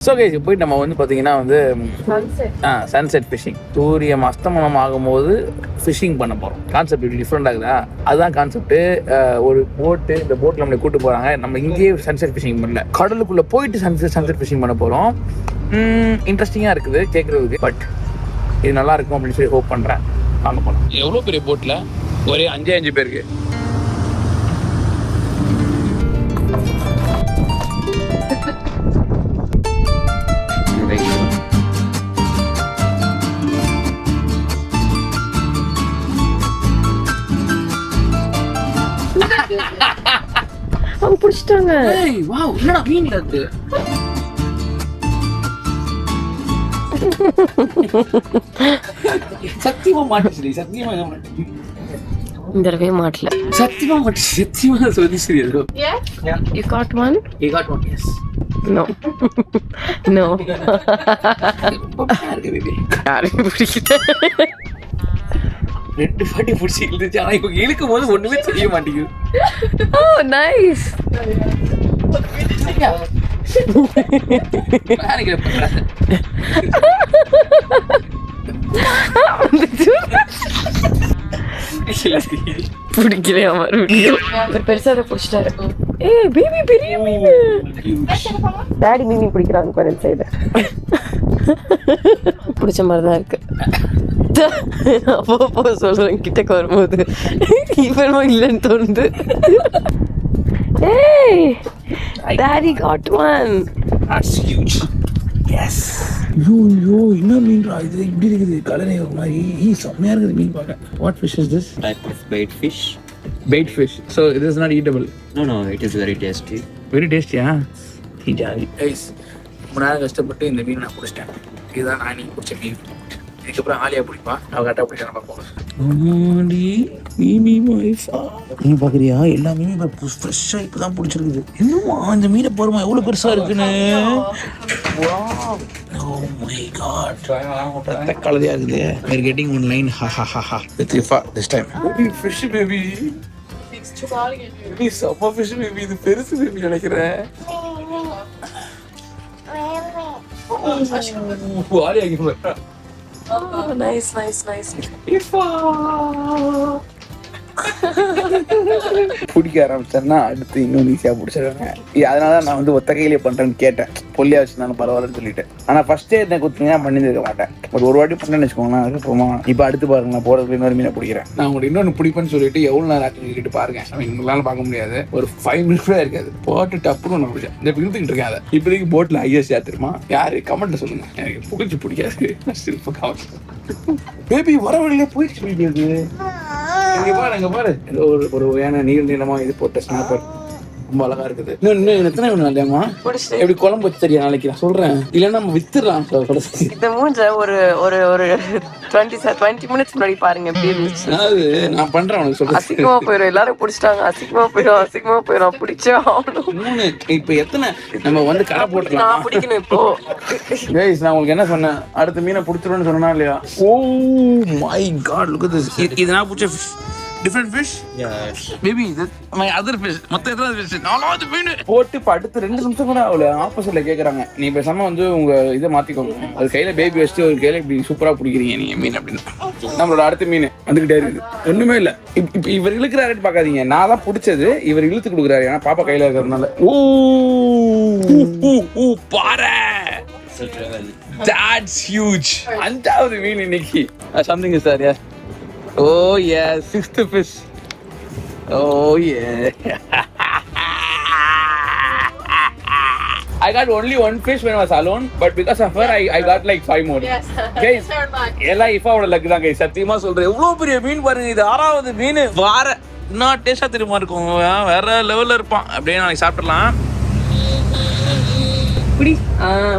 So guys போயிட்டு நம்ம வந்து பார்த்தீங்கன்னா வந்து சன்செட் ஃபிஷிங், சூரியன் அஸ்தமனம் ஆகும்போது ஃபிஷிங் பண்ண போகிறோம். கான்செப்ட் இப்படி டிஃப்ரெண்ட் ஆகுதா? அதுதான் கான்செப்ட். ஒரு போட்டு, இந்த போட்டில் நம்மளை கூப்பிட்டு போகிறாங்க. நம்ம இங்கேயே சன்செட் ஃபிஷிங் பண்ணல, கடலுக்குள்ளே போயிட்டு சன்செட் ஃபிஷிங் பண்ண போகிறோம். இன்ட்ரெஸ்டிங்காக இருக்குது கேட்குறதுக்கு, பட் இது நல்லா இருக்கும் அப்படின்னு சொல்லி ஹோப் பண்ணுறேன். வாங்க போகலாம். எவ்வளோ பெரிய போட்டில் ஒரே 5 பேருக்கு. அவங்க புடிச்சிட்டாங்க. வாவ், என்னடா மீன்ல இருக்கு? சத்தியமா மாட்டுச்சு, சத்தியமா மாட்டுச்சு. இந்த தடவை மாட்டல. சத்தியமா மாட்டுச்சு, சத்தியமா சொல்லி சரியோ. You got one? You got one, yes. No. No. ரொம்ப பாருங்க பேபி. யாருக்கு பிடிக்கல? 2 பாட்டி பிடிச்சி இழுத்துச்சு. ஆனா இவங்க இழுக்கும் போது ஒண்ணுமே தெரிய மாட்டேங்குது. Oh, nice. பிடிக்கலையா மறுபடியும்? பெருசா அதை பிடிச்சிட்டாரு. ஏய் பேபி, பெரிய மீன். டாடி மீன் பிடிக்கிறாங்க பாரு சைடு. பிடிச்ச மாதிரி தான் இருக்கு. அப்போ சொல்றேன் கிட்டக்கு வரும்போது இவனும் இல்லைன்னு தோணுது. ஏய் daddy got one. That's huge. Yes. ஐயோ, என்ன மீன்டா இது? இப்படி இருக்குது கலரே ஒரு மாதிரி. செம்மையா இருக்குது மீன் பார்க்க. What fish is this? Type of bait fish. Bait fish. So it is not eatable. No, it is very tasty. Very tasty, huh? Jolly. Guys, ரொம்ப நேரம் கஷ்டப்பட்டு இந்த மீன் நான் பிடிச்சிட்டேன். இதுதான் நான் நீங்க பிடிச்ச மீன். இதுக்கப்புறம் ஆலியா பிடிப்பா, அவ கரெக்டாக பிடிச்சா பார்ப்போம். மீன் பார்க்குறியா? எல்லா மீனும் இப்போ ஃப்ரெஷ்ஷாக இப்போ தான் பிடிச்சிருக்குது. இன்னும் அந்த மீனை பாருமா எவ்வளோ பெருசாக இருக்குன்னு. Oh my god. ரத்த கலதையாக இருக்குது. We're getting one line. Ha ha ha ha. With Rifa this time. Baby, fish baby. Baby, செம்ம fish baby. இது பெருசு baby நினைக்கிறேன். ஆலியா இங்கே பாரு. Oh, nice. பிடிக்க ஆரம்பிச்சேன்னா அடுத்து இன்னும் ஈஸியாக பிடிச்சிருவாங்க. அதனால தான் நான் வந்து ஒத்த கையிலே பண்ணுறேன்னு கேட்டேன். பொல்லியாக வச்சுருந்தாலும் பரவாயில்லன்னு சொல்லிட்டு. ஆனால் ஃபஸ்ட்டே என்ன கொடுத்தீங்கன்னா பண்ணியிருக்க மாட்டேன். ஒரு வாட்டி பண்ணேன்னு வச்சுக்கோங்களேன். அதுக்கப்புறமா இப்போ அடுத்து பாருங்க, நான் போகிறதுக்கு இன்னொரு மீனை பிடிக்கிறேன். நான் உங்களுக்கு இன்னொன்று பிடிப்பேன்னு சொல்லிட்டு எவ்வளோ நேரம் ஆக்டிவிட்டி கேட்டு பாருங்க. எங்களால் பார்க்க முடியாது. ஒரு 5 minutes கூட இருக்காது. போட்டு டப்புன்னு ஒன்று பிடிச்சேன். இந்த இழுத்துக்கிட்டு இருக்கேன். அதை இப்போதைக்கு போட்டில் ஐஎஸ் ஏற்றுருமா? யாரு கமெண்ட்டில் சொல்லுங்க. எனக்கு பிடிக்காது. சிறப்பு கமெண்ட். பேபி வர வழியிலே போயிடுச்சு வீடியோக்கு. அங்க பாரு ஒரு வகையான நீளமா இது போட்ட ஸ்னாப்பர் ரொம்ப அழகா இருக்குது. இன்னும் எத்தனை வேணும் இல்லையாமா? எப்படி குழம்பு வச்சு தெரியா நாளைக்கு நான் சொல்றேன். இல்லைன்னா நம்ம வித்துடலாம். இந்த மூஞ்ச ஒரு 20 minutes முன்னாடி பாருங்க எப்படி இருந்துச்சு. அதாவது நான் பண்றேன் உனக்கு சொல்றேன். அசிங்கமா போயிடும், எல்லாரும் பிடிச்சிட்டாங்க. அசிங்கமா போயிடும் பிடிச்சே ஆகணும். 3 இப்ப எத்தனை நம்ம வந்து கடை போட்டுலாம். நான் பிடிக்கணும் இப்போ. கைஸ், நான் உங்களுக்கு என்ன சொன்னேன்? அடுத்த மீனை பிடிச்சிருவேன்னு சொன்னா இல்லையா? Oh my God, look at this. இது நான் பிடிச்ச different fish? Yes. Maybe my other fish. மொத்தம் எத்தனை fish? 4வது மீன் போட்டு இப்போ அடுத்து 2 நிமிஷம் கூட அவளை ஆப்போசிட்ல கேட்குறாங்க. நீ பேசாம வந்து உங்க இதை மாத்திக்கோங்க. அது கையில பேபி வச்சுட்டு ஒரு கையில இப்படி சூப்பரா பிடிக்கிறீங்க நீங்க மீன் அப்படின்னு. நம்மளோட அடுத்த மீன் வந்துகிட்டே இருக்குது. ஒண்ணுமே இல்லை. இப்போ இவர் இழுக்கிறாரு பார்க்காதீங்க. நான் தான் பிடிச்சது, இவர் இழுத்து கொடுக்குறாரு. ஏன்னா பாப்பா கையில இருக்கிறதுனால. ஓ பாரு, that's huge. 5வது மீன் இன்னைக்கு. Something is there, yeah. Oh yeah, 6th fish. Oh yeah. I got only 1 fish when I was alone, but because of her I got like 5 more. Yes. Guys, எல்லாம் இஃபாவோட லக் தான் guys. சத்தியமா சொல்றேன். எவ்வளவு பெரிய மீன் பாருங்க. இது 6வது மீன். வார இன்னும் டேஸ்டா தெரியுமா இருக்கும். வேற லெவல்ல இருப்பான். அப்படியே நாளைக்கு சாப்பிடலாம்.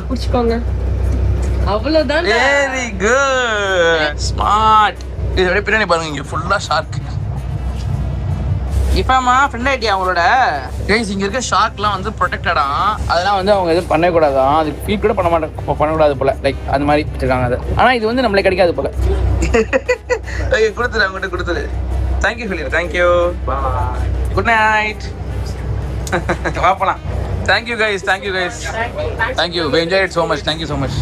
பிடிச்சுக்கோங்க. அவ்வளவுதான். Very good. Smart. இது அப்படியே பின்னாடி பாருங்க, இங்க ஃபுல்லா ஷார்க். இஃபாமா ஃப்ரெண்ட் ஆயிட்டியா அவங்களோட? கைஸ், இங்க இருக்க ஷார்க்லாம் வந்து ப்ரொடெக்டடா. அதெல்லாம் வந்து அவங்க எதுவும் பண்ணக்கூடாதான். அது ஃபீட் கூட பண்ணக்கூடாது போல. லைக் அது மாதிரி வச்சிருக்காங்க அது. ஆனா இது வந்து நம்மளே கிடைக்காது போல. கொடுத்துரு, அவங்ககிட்ட கொடுத்துரு. தேங்க்யூ சொல்லிடு. தேங்க்யூ, பாய், குட் நைட். வா போலாம். Thank you guys, thank you guys, thank you, we enjoyed it so much, thank you so much.